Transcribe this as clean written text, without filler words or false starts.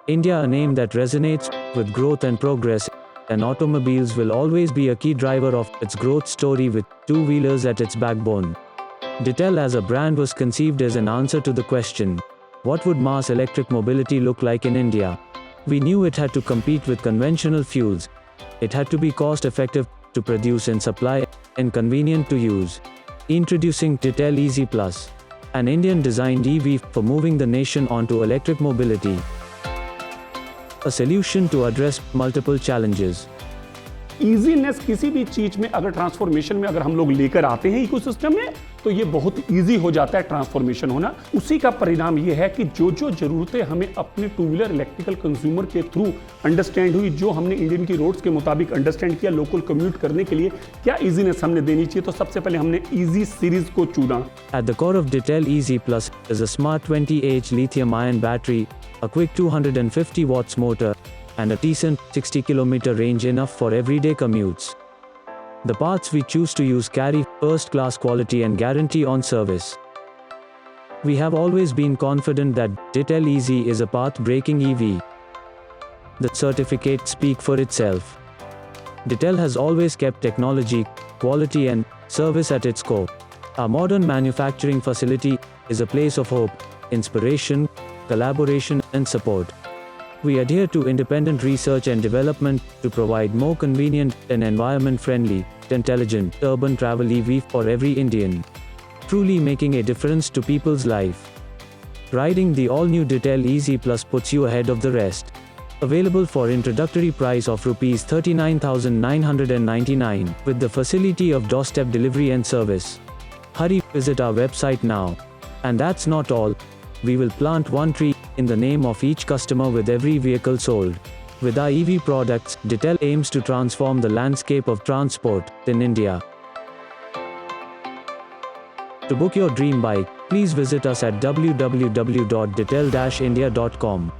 India, a name that resonates with growth and progress, and automobiles will always be a key driver of its growth story with two-wheelers at its backbone. Dittel as a brand was conceived as an answer to the question, what would mass electric mobility look like in India? We knew it had to compete with conventional fuels. It had to be cost-effective to produce and supply, and convenient to use. Introducing Dittel Easy Plus, an Indian-designed EV for moving the nation onto electric mobility. A solution to address multiple challenges. Easiness किसी भी चीज में अगर transformation में अगर हम लोग लेकर आते हैं इकोसिस्टम में, तो ये बहुत इजी हो जाता है ट्रांसफॉर्मेशन होना। उसी का परिणाम ये है कि जो जो जरूरतें हमें अपने टू व्हीलर इलेक्ट्रिकल कंज्यूमर के थ्रू अंडरस्टैंड हुई, जो हमने इंडियन की रोड्स के मुताबिक अंडरस्टैंड किया, लोकल कम्यूट करने के लिए क्या इजीनेस हमने देनी चाहिए, तो सबसे पहले हमने इजी सीरीज को चुना। At the core of Dittel Easy Plus is a smart 20Ah lithium-ion battery, a quick 250 watts motor, and a decent 60km range, enough for everyday commutes. The parts we choose to use carry first-class quality and guarantee on service. We have always been confident that Dittel Easy is a path-breaking EV. The certificates speak for itself. Dittel has always kept technology, quality and service at its core. Our modern manufacturing facility is a place of hope, inspiration, collaboration and support. We adhere to independent research and development to provide more convenient and environment-friendly, intelligent, urban travel EV for every Indian. Truly making a difference to people's life. Riding the all-new Dittel Easy Plus puts you ahead of the rest. Available for introductory price of Rs 39,999 with the facility of doorstep delivery and service. Hurry, visit our website now. And that's not all. We will plant one tree in the name of each customer with every vehicle sold. With our EV products, Dittel aims to transform the landscape of transport in India. To book your dream bike, please visit us at www.dittel-india.com.